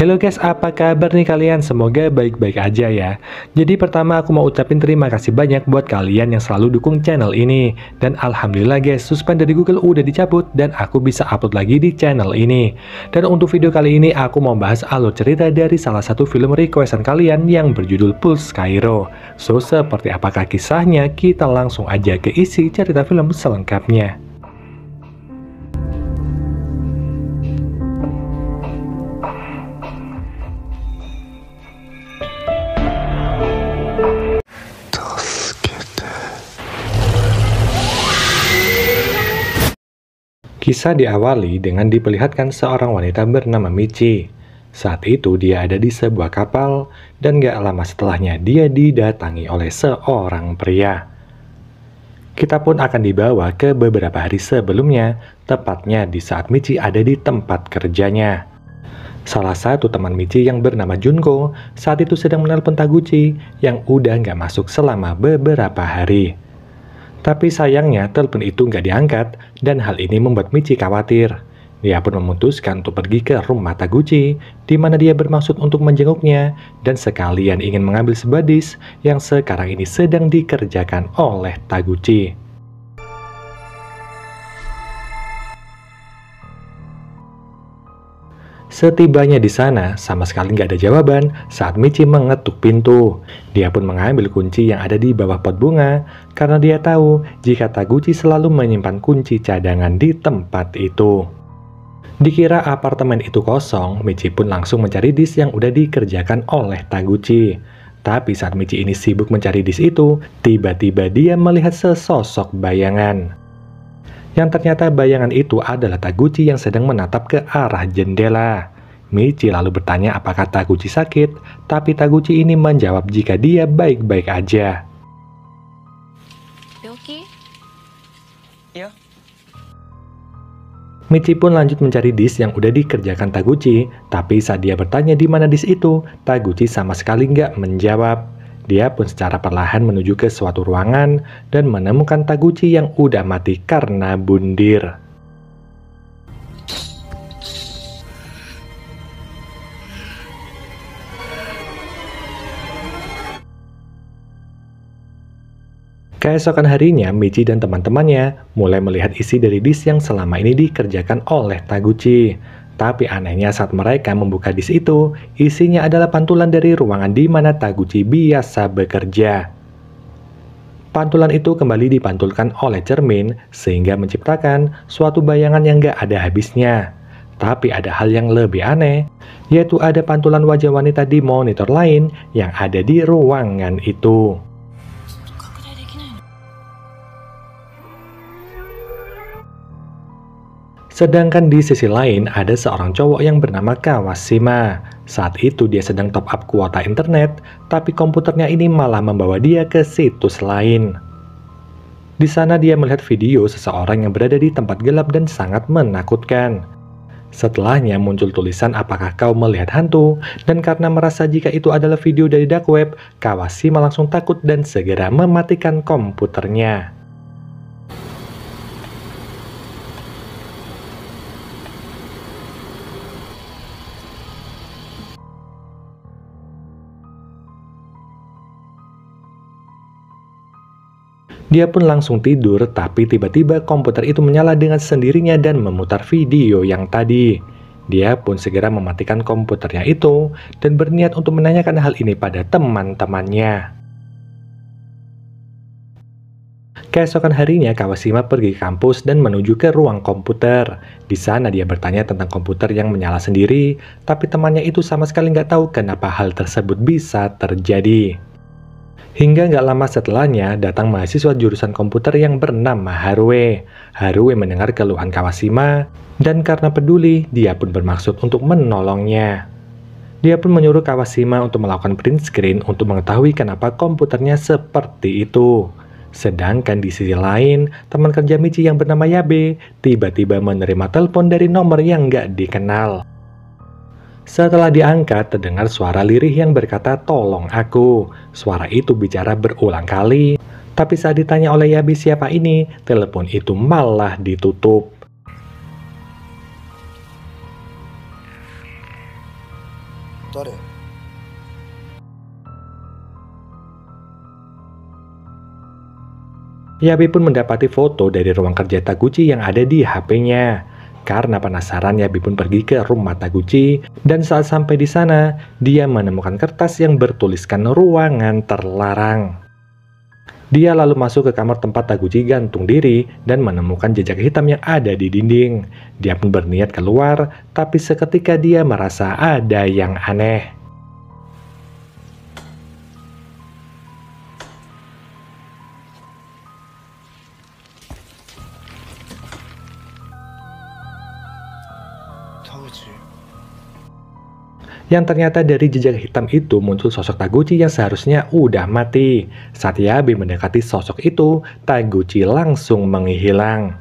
Halo guys, apa kabar nih kalian? Semoga baik-baik aja ya. Jadi pertama aku mau ucapin terima kasih banyak buat kalian yang selalu dukung channel ini. Dan alhamdulillah guys, suspend dari Google udah dicabut dan aku bisa upload lagi di channel ini. Dan untuk video kali ini aku mau bahas alur cerita dari salah satu film requestan kalian yang berjudul Pulse Cairo. So, seperti apakah kisahnya? Kita langsung aja ke isi cerita film selengkapnya. Kisah diawali dengan diperlihatkan seorang wanita bernama Michi. Saat itu dia ada di sebuah kapal, dan gak lama setelahnya dia didatangi oleh seorang pria. Kita pun akan dibawa ke beberapa hari sebelumnya, tepatnya di saat Michi ada di tempat kerjanya. Salah satu teman Michi yang bernama Junko saat itu sedang menelpon Taguchi yang udah gak masuk selama beberapa hari. Tapi sayangnya telepon itu nggak diangkat dan hal ini membuat Michi khawatir. Dia pun memutuskan untuk pergi ke rumah Taguchi, di mana dia bermaksud untuk menjenguknya dan sekalian ingin mengambil sebuah disk yang sekarang ini sedang dikerjakan oleh Taguchi. Setibanya di sana, sama sekali nggak ada jawaban saat Michi mengetuk pintu. Dia pun mengambil kunci yang ada di bawah pot bunga, karena dia tahu jika Taguchi selalu menyimpan kunci cadangan di tempat itu. Dikira apartemen itu kosong, Michi pun langsung mencari disk yang udah dikerjakan oleh Taguchi. Tapi saat Michi ini sibuk mencari disk itu, tiba-tiba dia melihat sesosok bayangan. Yang ternyata bayangan itu adalah Taguchi yang sedang menatap ke arah jendela. Michi lalu bertanya apakah Taguchi sakit, tapi Taguchi ini menjawab jika dia baik-baik aja. Yoki? Ya. Michi pun lanjut mencari disk yang udah dikerjakan Taguchi, tapi saat dia bertanya di mana disk itu, Taguchi sama sekali nggak menjawab. Dia pun secara perlahan menuju ke suatu ruangan dan menemukan Taguchi yang udah mati karena bundir. Keesokan harinya, Michi dan teman-temannya mulai melihat isi dari disk yang selama ini dikerjakan oleh Taguchi. Tapi anehnya saat mereka membuka disk itu, isinya adalah pantulan dari ruangan di mana Taguchi biasa bekerja. Pantulan itu kembali dipantulkan oleh cermin, sehingga menciptakan suatu bayangan yang gak ada habisnya. Tapi ada hal yang lebih aneh, yaitu ada pantulan wajah wanita di monitor lain yang ada di ruangan itu. Sedangkan di sisi lain ada seorang cowok yang bernama Kawashima. Saat itu dia sedang top up kuota internet, tapi komputernya ini malah membawa dia ke situs lain. Di sana dia melihat video seseorang yang berada di tempat gelap dan sangat menakutkan. Setelahnya muncul tulisan apakah kau melihat hantu, dan karena merasa jika itu adalah video dari dark web, Kawashima langsung takut dan segera mematikan komputernya. Dia pun langsung tidur, tapi tiba-tiba komputer itu menyala dengan sendirinya dan memutar video yang tadi. Dia pun segera mematikan komputernya itu dan berniat untuk menanyakan hal ini pada teman-temannya. Keesokan harinya, Kawashima pergi ke kampus dan menuju ke ruang komputer. Di sana dia bertanya tentang komputer yang menyala sendiri, tapi temannya itu sama sekali nggak tahu kenapa hal tersebut bisa terjadi. Hingga nggak lama setelahnya, datang mahasiswa jurusan komputer yang bernama Haruwe. Haruwe mendengar keluhan Kawashima, dan karena peduli, dia pun bermaksud untuk menolongnya. Dia pun menyuruh Kawashima untuk melakukan print screen untuk mengetahui kenapa komputernya seperti itu. Sedangkan di sisi lain, teman kerja Michi yang bernama Yabe, tiba-tiba menerima telepon dari nomor yang nggak dikenal. Setelah diangkat, terdengar suara lirih yang berkata, "Tolong aku." Suara itu bicara berulang kali, tapi saat ditanya oleh Yabi siapa ini, telepon itu malah ditutup. 誰？ Yabe pun mendapati foto dari ruang kerja Taguchi yang ada di HP-nya. Karena penasaran, Yabe pun pergi ke rumah Taguchi, dan saat sampai di sana, dia menemukan kertas yang bertuliskan ruangan terlarang. Dia lalu masuk ke kamar tempat Taguchi gantung diri dan menemukan jejak hitam yang ada di dinding. Dia pun berniat keluar, tapi seketika dia merasa ada yang aneh. Yang ternyata dari jejak hitam itu muncul sosok Taguchi yang seharusnya udah mati. Saat Yabe mendekati sosok itu, Taguchi langsung menghilang.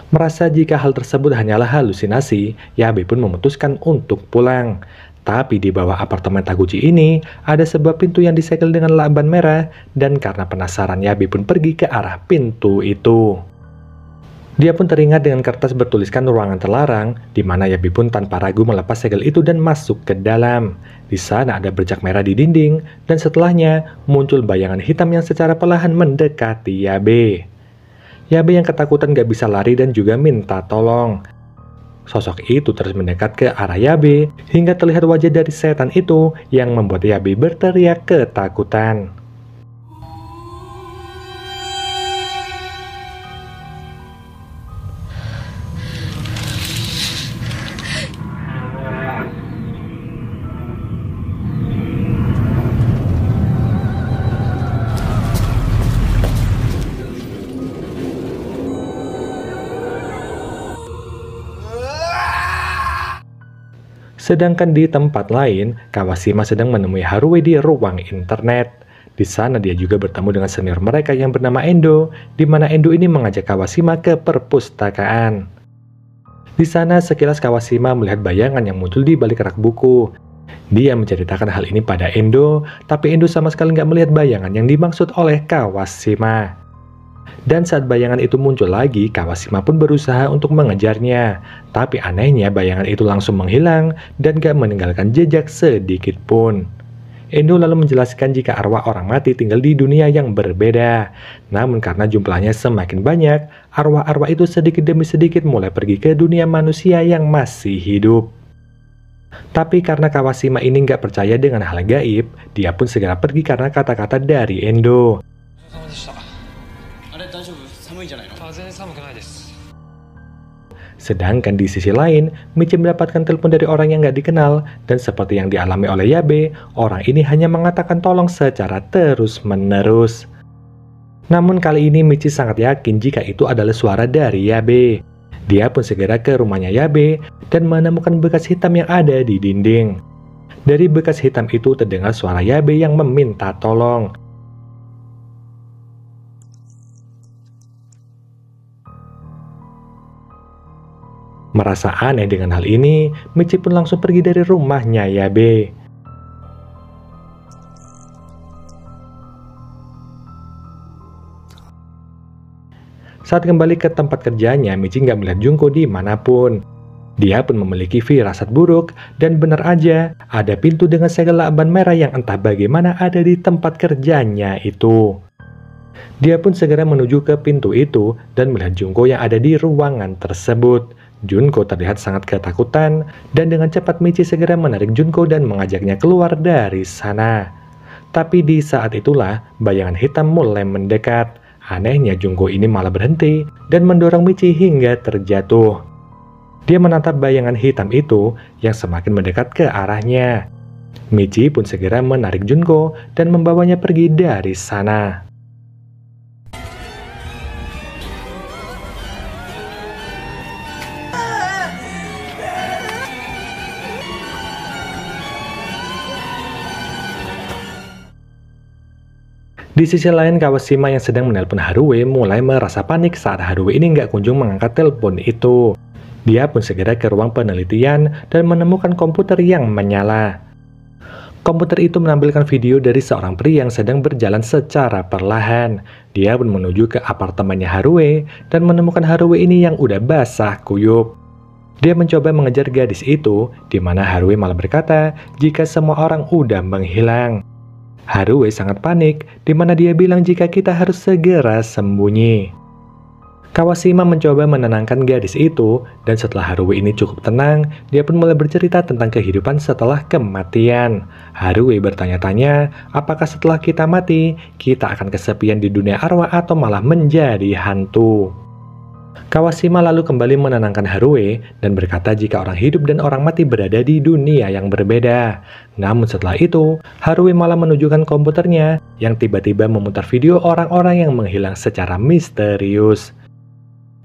Merasa jika hal tersebut hanyalah halusinasi, Yabe pun memutuskan untuk pulang. Tapi di bawah apartemen Taguchi ini, ada sebuah pintu yang disegel dengan lakban merah, dan karena penasaran Yabe pun pergi ke arah pintu itu. Dia pun teringat dengan kertas bertuliskan ruangan terlarang, di mana Yabe pun tanpa ragu melepas segel itu dan masuk ke dalam. Di sana ada bercak merah di dinding, dan setelahnya muncul bayangan hitam yang secara perlahan mendekati Yabe. Yabe yang ketakutan gak bisa lari dan juga minta tolong. Sosok itu terus mendekat ke arah Yabe, hingga terlihat wajah dari setan itu yang membuat Yabe berteriak ketakutan. Sedangkan di tempat lain, Kawashima sedang menemui Haruwe di ruang internet. Di sana dia juga bertemu dengan senior mereka yang bernama Endo, di mana Endo ini mengajak Kawashima ke perpustakaan. Di sana sekilas Kawashima melihat bayangan yang muncul di balik rak buku. Dia menceritakan hal ini pada Endo, tapi Endo sama sekali nggak melihat bayangan yang dimaksud oleh Kawashima. Dan saat bayangan itu muncul lagi, Kawashima pun berusaha untuk mengejarnya. Tapi anehnya bayangan itu langsung menghilang dan gak meninggalkan jejak sedikit pun. Endo lalu menjelaskan jika arwah orang mati tinggal di dunia yang berbeda. Namun karena jumlahnya semakin banyak, arwah-arwah itu sedikit demi sedikit mulai pergi ke dunia manusia yang masih hidup. Tapi karena Kawashima ini gak percaya dengan hal gaib, dia pun segera pergi karena kata-kata dari Endo. Sedangkan di sisi lain, Michi mendapatkan telepon dari orang yang gak dikenal, dan seperti yang dialami oleh Yabe, orang ini hanya mengatakan tolong secara terus-menerus. Namun kali ini Michi sangat yakin jika itu adalah suara dari Yabe. Dia pun segera ke rumahnya Yabe, dan menemukan bekas hitam yang ada di dinding. Dari bekas hitam itu terdengar suara Yabe yang meminta tolong. Merasa aneh dengan hal ini, Michi pun langsung pergi dari rumahnya Yabe. Saat kembali ke tempat kerjanya, Michi nggak melihat Junko dimanapun. Dia pun memiliki firasat buruk, dan benar aja, ada pintu dengan segel lakban merah yang entah bagaimana ada di tempat kerjanya itu. Dia pun segera menuju ke pintu itu, dan melihat Junko yang ada di ruangan tersebut. Junko terlihat sangat ketakutan, dan dengan cepat Michi segera menarik Junko dan mengajaknya keluar dari sana. Tapi di saat itulah, bayangan hitam mulai mendekat. Anehnya Junko ini malah berhenti, dan mendorong Michi hingga terjatuh. Dia menatap bayangan hitam itu, yang semakin mendekat ke arahnya. Michi pun segera menarik Junko, dan membawanya pergi dari sana. Di sisi lain, Kawashima yang sedang menelpon Haruwe mulai merasa panik saat Haruwe ini nggak kunjung mengangkat telepon itu. Dia pun segera ke ruang penelitian dan menemukan komputer yang menyala. Komputer itu menampilkan video dari seorang pria yang sedang berjalan secara perlahan. Dia pun menuju ke apartemennya Haruwe dan menemukan Haruwe ini yang udah basah kuyup. Dia mencoba mengejar gadis itu, di mana Haruhi malah berkata jika semua orang udah menghilang. Haruhi sangat panik, di mana dia bilang jika kita harus segera sembunyi. Kawashima mencoba menenangkan gadis itu, dan setelah Haruhi ini cukup tenang, dia pun mulai bercerita tentang kehidupan setelah kematian. Haruhi bertanya-tanya, apakah setelah kita mati, kita akan kesepian di dunia arwah atau malah menjadi hantu? Kawashima lalu kembali menenangkan Haruhi dan berkata jika orang hidup dan orang mati berada di dunia yang berbeda. Namun setelah itu, Haruhi malah menunjukkan komputernya yang tiba-tiba memutar video orang-orang yang menghilang secara misterius.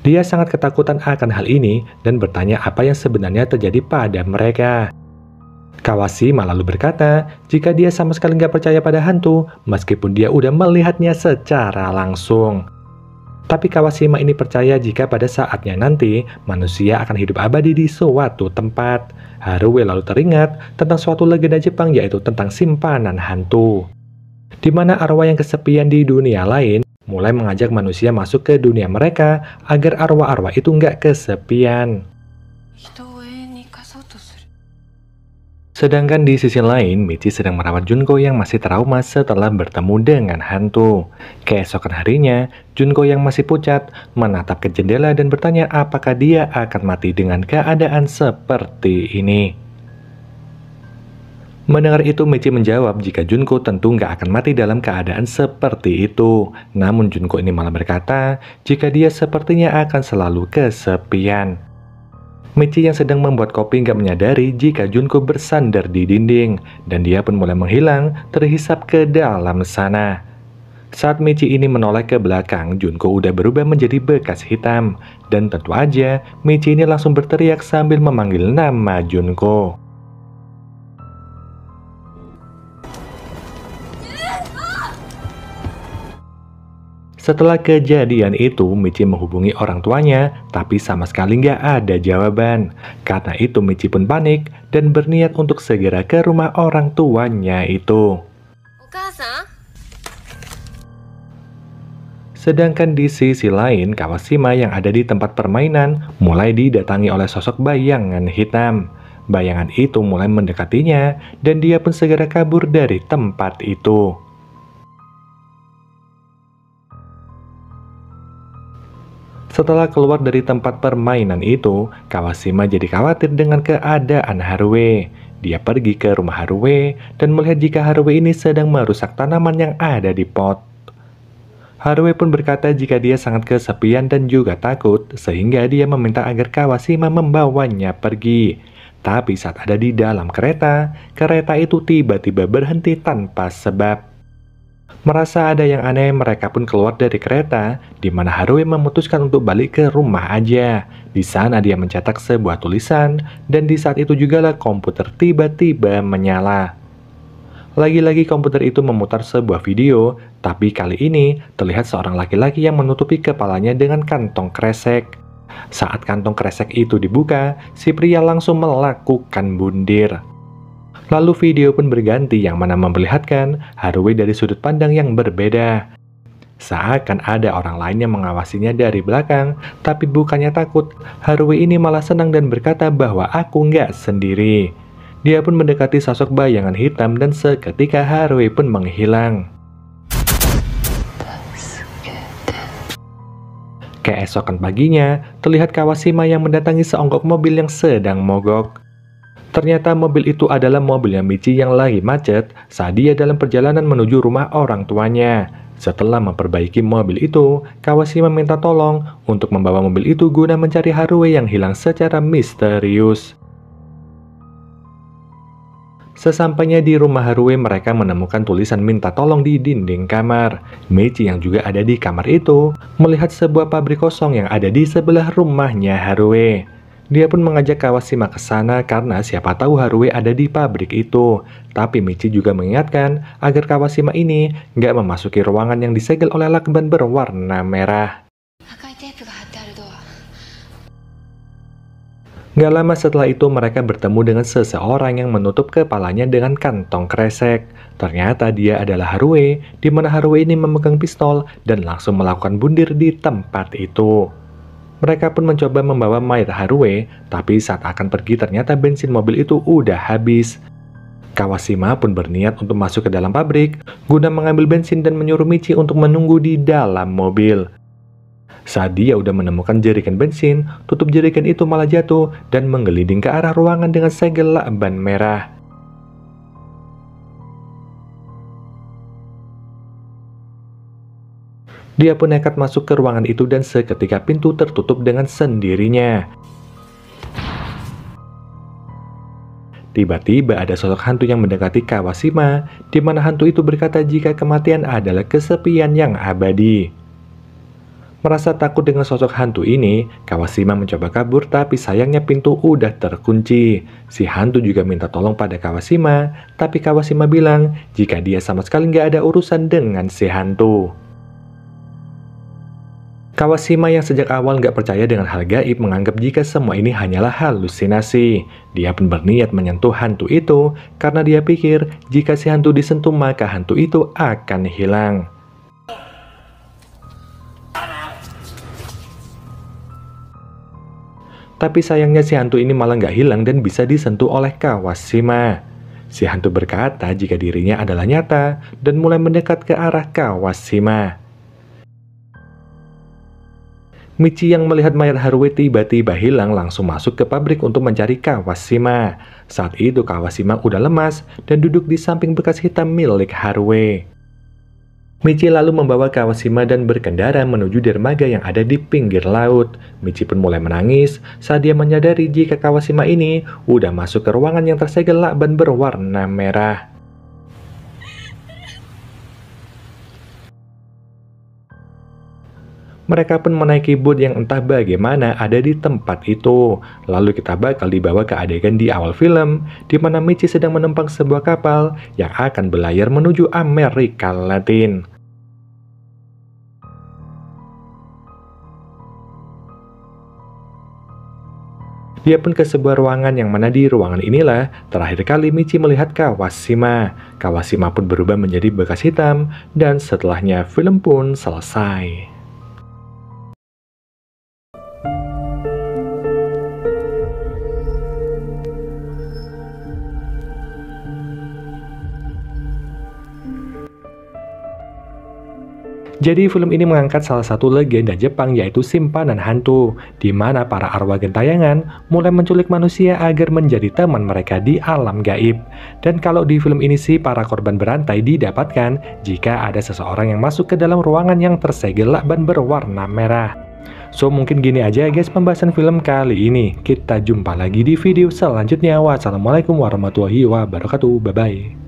Dia sangat ketakutan akan hal ini dan bertanya apa yang sebenarnya terjadi pada mereka. Kawashima lalu berkata jika dia sama sekali nggak percaya pada hantu meskipun dia udah melihatnya secara langsung. Tapi Kawashima ini percaya jika pada saatnya nanti manusia akan hidup abadi di suatu tempat. Haruhi lalu teringat tentang suatu legenda Jepang yaitu tentang simpanan hantu, di mana arwah yang kesepian di dunia lain mulai mengajak manusia masuk ke dunia mereka agar arwah-arwah itu nggak kesepian. Sedangkan di sisi lain, Michi sedang merawat Junko yang masih trauma setelah bertemu dengan hantu. Keesokan harinya, Junko yang masih pucat menatap ke jendela dan bertanya apakah dia akan mati dengan keadaan seperti ini. Mendengar itu, Michi menjawab jika Junko tentu nggak akan mati dalam keadaan seperti itu. Namun Junko ini malah berkata jika dia sepertinya akan selalu kesepian. Michi yang sedang membuat kopi nggak menyadari jika Junko bersandar di dinding, dan dia pun mulai menghilang terhisap ke dalam sana. Saat Michi ini menoleh ke belakang, Junko udah berubah menjadi bekas hitam, dan tentu aja Michi ini langsung berteriak sambil memanggil nama Junko. Setelah kejadian itu, Michi menghubungi orang tuanya, tapi sama sekali nggak ada jawaban. Karena itu, Michi pun panik dan berniat untuk segera ke rumah orang tuanya itu. Sedangkan di sisi lain, Kawashima yang ada di tempat permainan mulai didatangi oleh sosok bayangan hitam. Bayangan itu mulai mendekatinya, dan dia pun segera kabur dari tempat itu. Setelah keluar dari tempat permainan itu, Kawashima jadi khawatir dengan keadaan Haruhi. Dia pergi ke rumah Haruhi dan melihat jika Haruhi ini sedang merusak tanaman yang ada di pot. Haruhi pun berkata jika dia sangat kesepian dan juga takut, sehingga dia meminta agar Kawashima membawanya pergi. Tapi saat ada di dalam kereta, kereta itu tiba-tiba berhenti tanpa sebab. Merasa ada yang aneh, mereka pun keluar dari kereta, di mana Haruhi memutuskan untuk balik ke rumah aja. Di sana dia mencetak sebuah tulisan, dan di saat itu jugalah komputer tiba-tiba menyala. Lagi-lagi komputer itu memutar sebuah video, tapi kali ini terlihat seorang laki-laki yang menutupi kepalanya dengan kantong kresek. Saat kantong kresek itu dibuka, si pria langsung melakukan bundir. Lalu video pun berganti yang mana memperlihatkan Haruhi dari sudut pandang yang berbeda. Seakan ada orang lain yang mengawasinya dari belakang, tapi bukannya takut, Haruhi ini malah senang dan berkata bahwa aku nggak sendiri. Dia pun mendekati sosok bayangan hitam dan seketika Haruhi pun menghilang. Keesokan paginya, terlihat Kawashima yang mendatangi seonggok mobil yang sedang mogok. Ternyata mobil itu adalah mobilnya Michi yang lagi macet saat dia dalam perjalanan menuju rumah orang tuanya. Setelah memperbaiki mobil itu, Kawashima minta tolong untuk membawa mobil itu guna mencari Haruhi yang hilang secara misterius. Sesampainya di rumah Haruhi, mereka menemukan tulisan minta tolong di dinding kamar. Michi yang juga ada di kamar itu melihat sebuah pabrik kosong yang ada di sebelah rumahnya Haruhi. Dia pun mengajak Kawashima ke sana karena siapa tahu Haruhi ada di pabrik itu. Tapi Michi juga mengingatkan agar Kawashima ini nggak memasuki ruangan yang disegel oleh lakban berwarna merah. Nggak lama setelah itu mereka bertemu dengan seseorang yang menutup kepalanya dengan kantong kresek. Ternyata dia adalah Haruhi, di mana Haruhi ini memegang pistol dan langsung melakukan bundir di tempat itu. Mereka pun mencoba membawa mayat Haruwe, tapi saat akan pergi ternyata bensin mobil itu udah habis. Kawashima pun berniat untuk masuk ke dalam pabrik, guna mengambil bensin dan menyuruh Michi untuk menunggu di dalam mobil. Saat dia udah menemukan jerigen bensin, tutup jerigen itu malah jatuh dan menggelinding ke arah ruangan dengan segel lakban merah. Dia pun nekat masuk ke ruangan itu dan seketika pintu tertutup dengan sendirinya. Tiba-tiba ada sosok hantu yang mendekati Kawashima, di mana hantu itu berkata jika kematian adalah kesepian yang abadi. Merasa takut dengan sosok hantu ini, Kawashima mencoba kabur tapi sayangnya pintu udah terkunci. Si hantu juga minta tolong pada Kawashima, tapi Kawashima bilang jika dia sama sekali nggak ada urusan dengan si hantu. Kawashima yang sejak awal nggak percaya dengan hal gaib menganggap jika semua ini hanyalah halusinasi. Dia pun berniat menyentuh hantu itu karena dia pikir jika si hantu disentuh maka hantu itu akan hilang. Tapi sayangnya si hantu ini malah nggak hilang dan bisa disentuh oleh Kawashima. Si hantu berkata jika dirinya adalah nyata dan mulai mendekat ke arah Kawashima. Michi yang melihat mayat Haruwe tiba-tiba hilang langsung masuk ke pabrik untuk mencari Kawashima. Saat itu Kawashima udah lemas dan duduk di samping bekas hitam milik Haruwe. Michi lalu membawa Kawashima dan berkendara menuju dermaga yang ada di pinggir laut. Michi pun mulai menangis saat dia menyadari jika Kawashima ini udah masuk ke ruangan yang tersegel lakban berwarna merah. Mereka pun menaiki boot yang entah bagaimana ada di tempat itu. Lalu kita bakal dibawa ke adegan di awal film, di mana Michi sedang menumpang sebuah kapal yang akan berlayar menuju Amerika Latin. Dia pun ke sebuah ruangan yang mana di ruangan inilah terakhir kali Michi melihat Kawashima. Kawashima pun berubah menjadi bekas hitam dan setelahnya film pun selesai. Jadi film ini mengangkat salah satu legenda Jepang yaitu simpanan hantu, di mana para arwah gentayangan mulai menculik manusia agar menjadi teman mereka di alam gaib. Dan kalau di film ini sih para korban berantai didapatkan jika ada seseorang yang masuk ke dalam ruangan yang tersegel lakban berwarna merah. So mungkin gini aja guys pembahasan film kali ini. Kita jumpa lagi di video selanjutnya. Wassalamualaikum warahmatullahi wabarakatuh. Bye bye.